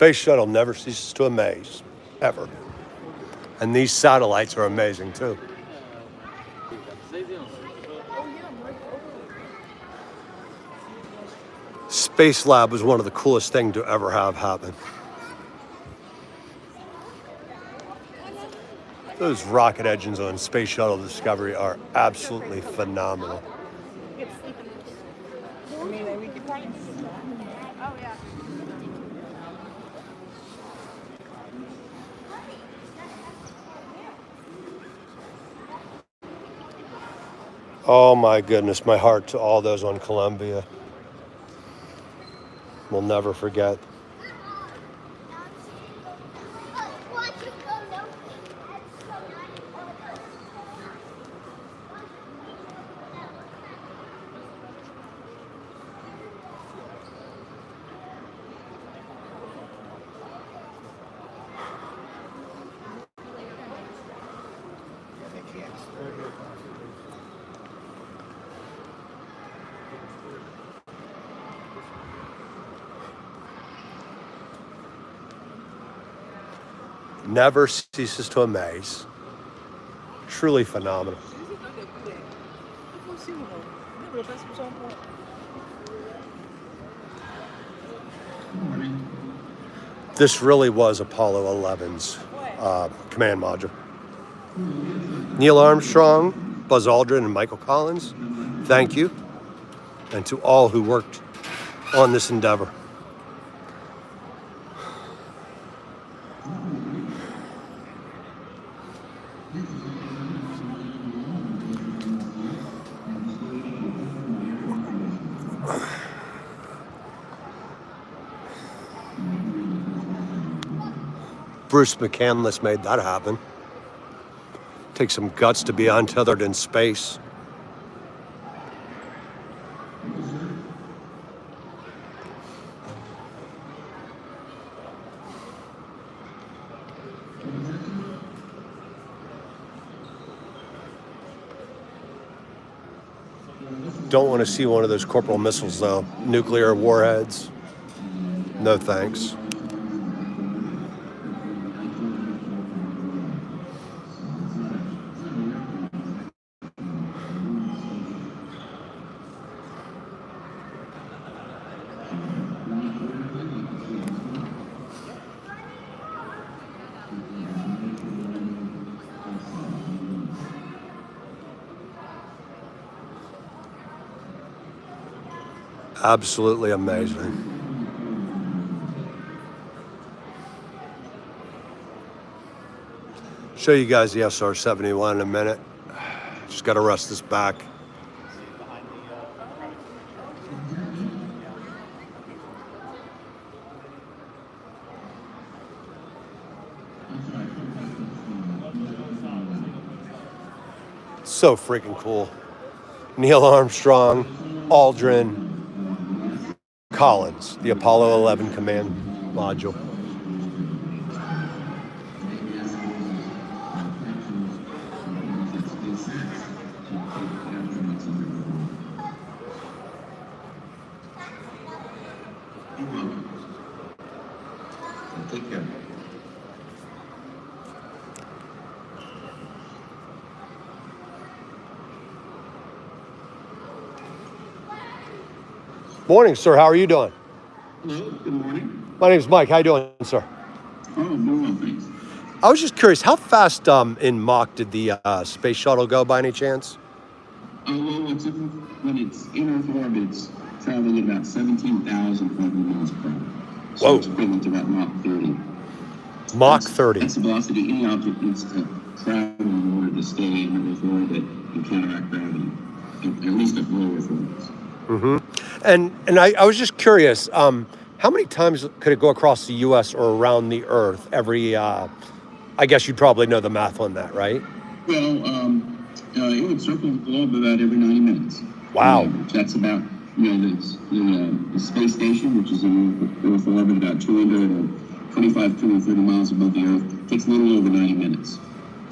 Space shuttle never ceases to amaze, ever. And these satellites are amazing too. Space Lab was one of the coolest things to ever have happen. Those rocket engines on Space Shuttle Discovery are absolutely phenomenal. Oh my goodness, my heart to all those on Columbia. We'll never forget. Never ceases to amaze. Truly phenomenal. This really was Apollo 11's command module. Neil Armstrong, Buzz Aldrin, and Michael Collins, thank you. And to all who worked on this endeavor. Bruce McCandless made that happen. Takes some guts to be untethered in space. Don't want to see one of those Corporal missiles though. Nuclear warheads. No thanks. Absolutely amazing. Show you guys the SR-71 in a minute. Just got to rest this back. So freaking cool. Neil Armstrong, Aldrin, Collins, the Apollo 11 command module. Take care. Morning, sir. How are you doing? Hello, good morning. My name's Mike. How you doing, sir? Oh, doing well, thanks. I was just curious, how fast in Mach did the space shuttle go by any chance? Well, when it's in Earth orbit, it's traveling at about 17,500 miles per hour. So Whoa. it's equivalent to about Mach 30. Mach 30. That's the velocity any object needs to travel in order to stay in Earth orbit and counteract gravity, at least at low Earth orbits. Mm-hmm. And I was just curious, how many times could it go across the U.S. or around the Earth every, I guess you'd probably know the math on that, right? Well, it would circle the globe about every 90 minutes. Wow. That's about, the space station, which is in Earth orbit about 230 miles above the Earth, takes a little over 90 minutes.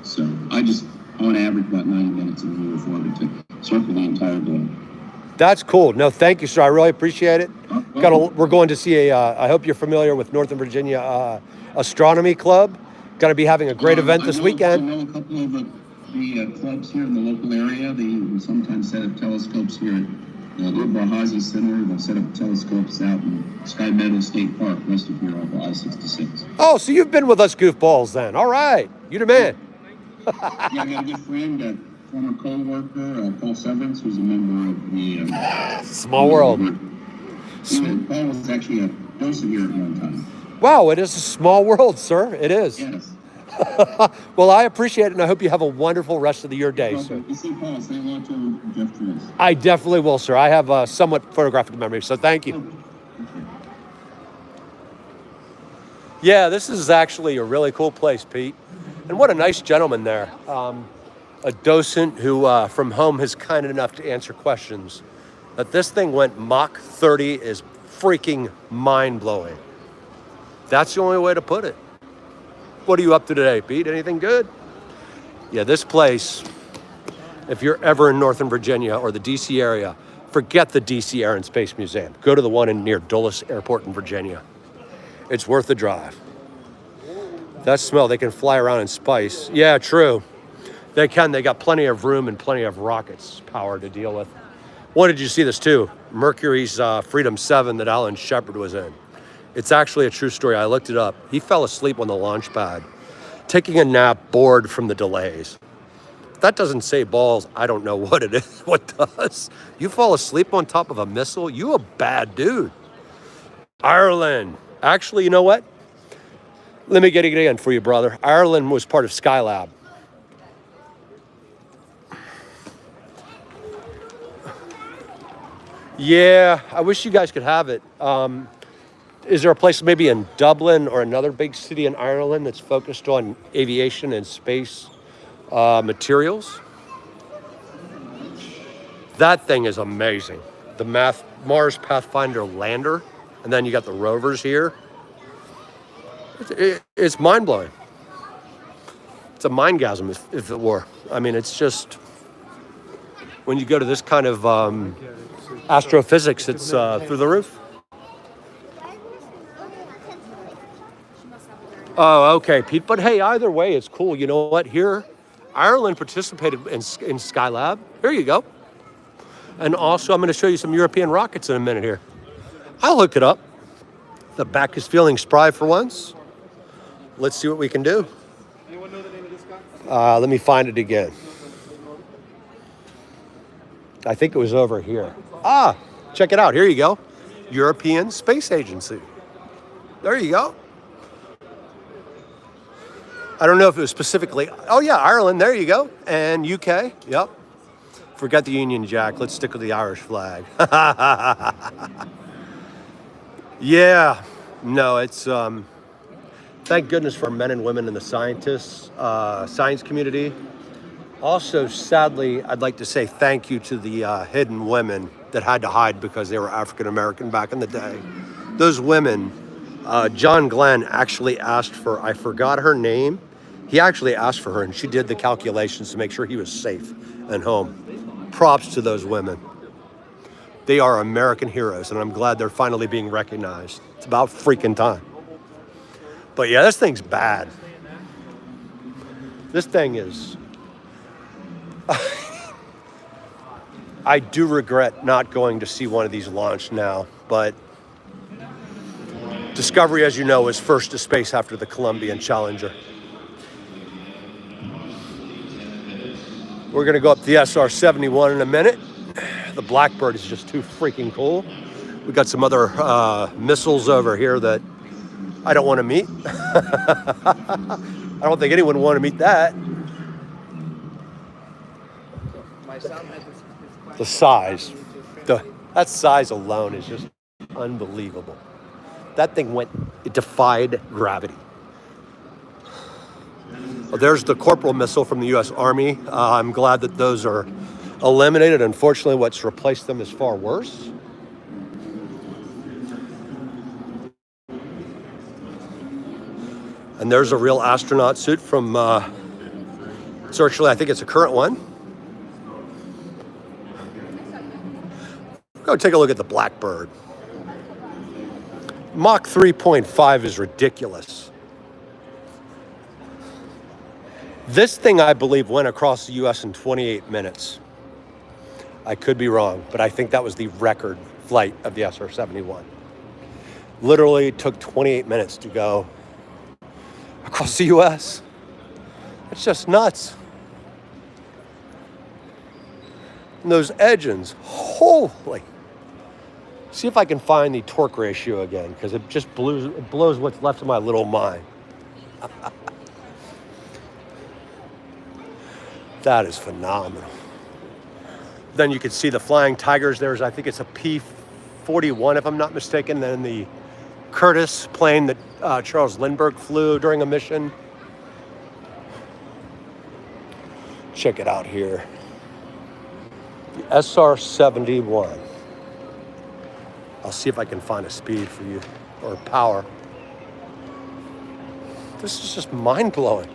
So I just, on average, about 90 minutes in the Earth orbit to circle the entire globe. That's cool. No, thank you, sir. I really appreciate it. We're going to see I hope you're familiar with Northern Virginia Astronomy Club. Going to be having a great event this weekend. I know a couple of the clubs here in the local area. They sometimes set up telescopes here at the Barhazy Center. They'll set up telescopes out in Sky Meadow State Park, west of here off I-66. Oh, so you've been with us goofballs then. All right. You the man. Yeah, I got a good friend, a former co-worker, Paul Severance, who's a member of the... Small world. Paul was actually a docent here at one time. Wow, it is a small world, sir. It is. Yes. Well, I appreciate it, and I hope you have a wonderful rest of your day, sir. You see Paul, say hello to Jeff Truitt. I definitely will, sir. I have a somewhat photographic memory, so thank you. Yeah, this is actually a really cool place, Pete. And what a nice gentleman there. A docent who from home is kind enough to answer questions. That this thing went Mach 30 is freaking mind-blowing. That's the only way to put it. What are you up to today, Pete? Anything good? Yeah, this place, if you're ever in Northern Virginia or the DC area, forget the DC Air and Space Museum. Go to the one near Dulles Airport in Virginia. It's worth the drive. That smell, they can fly around in spice. Yeah, true. They can. They got plenty of room and plenty of rockets power to deal with. When did you see this too? Mercury's Freedom 7 that Alan Shepard was in. It's actually a true story. I looked it up. He fell asleep on the launch pad, taking a nap, bored from the delays. If that doesn't say balls, I don't know what it is. What does? You fall asleep on top of a missile? You a bad dude. Ireland. Actually, you know what? Let me get it again for you, brother. Ireland was part of Skylab. Yeah, I wish you guys could have it. Is there a place maybe in Dublin or another big city in Ireland that's focused on aviation and space materials? That thing is amazing. The Mars Pathfinder lander, and then you got the rovers here. It's mind-blowing. It's a mindgasm, if it were. I mean, it's just, when you go to this kind of astrophysics, it's through the roof. Oh, okay, Pete. But hey, either way, it's cool. You know what? Here, Ireland participated in Skylab. Here you go. And also, I'm going to show you some European rockets in a minute here. I'll hook it up. The back is feeling spry for once. Let's see what we can do. Anyone know the name of this guy? Let me find it again. I think it was over here. Ah, check it out. Here you go. European Space Agency. There you go. I don't know if it was specifically, oh yeah, Ireland, there you go. And UK, yep. Forget the Union Jack, let's stick with the Irish flag. Yeah, no, it's, thank goodness for men and women in the scientists, science community. Also, sadly, I'd like to say thank you to the hidden women that had to hide because they were African American back in the day. Those women, John Glenn actually asked for, I forgot her name. He actually asked for her and she did the calculations to make sure he was safe and home. Props to those women. They are American heroes and I'm glad they're finally being recognized. It's about freaking time. But yeah, this thing's bad. This thing is, I do regret not going to see one of these launch now, but Discovery, as you know, was first to space after the Columbia and Challenger. We're gonna go up the SR-71 in a minute. The Blackbird is just too freaking cool. We got some other missiles over here that I don't want to meet. I don't think anyone would want to meet that. The size, that size alone is just unbelievable. That thing it defied gravity. Well, there's the Corporal missile from the U.S. Army. I'm glad that those are eliminated. Unfortunately, what's replaced them is far worse. And there's a real astronaut suit from, actually, I think it's a current one. Go take a look at the Blackbird. Mach 3.5 is ridiculous. This thing, I believe, went across the U.S. in 28 minutes. I could be wrong, but I think that was the record flight of the SR-71. Literally took 28 minutes to go across the U.S. It's just nuts. And those engines, holy. See if I can find the torque ratio again, because it just blows what's left of my little mind. That is phenomenal. Then you can see the Flying Tigers. There's, I think it's a P-41, if I'm not mistaken. Then the Curtiss plane that Charles Lindbergh flew during a mission. Check it out here. The SR-71. I'll see if I can find a speed for you, or power. This is just mind-blowing.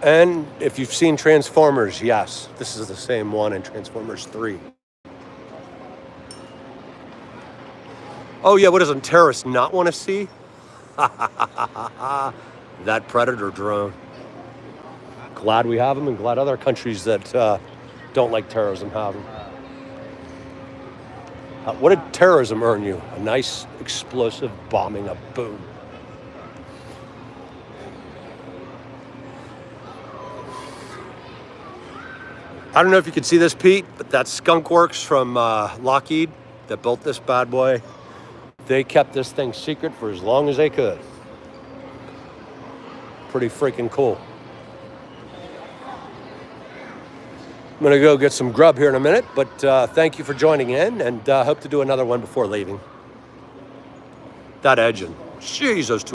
And if you've seen Transformers, yes, this is the same one in Transformers 3. Oh yeah, what does a terrorist not want to see? That Predator drone. Glad we have them, and glad other countries that don't like terrorism have them. What did terrorism earn you? A nice explosive bombing, a boom. I don't know if you can see this, Pete, but that's Skunk Works from Lockheed that built this bad boy. They kept this thing secret for as long as they could. Pretty freaking cool. I'm gonna go get some grub here in a minute, but thank you for joining in, and hope to do another one before leaving. That engine, jeez, those two.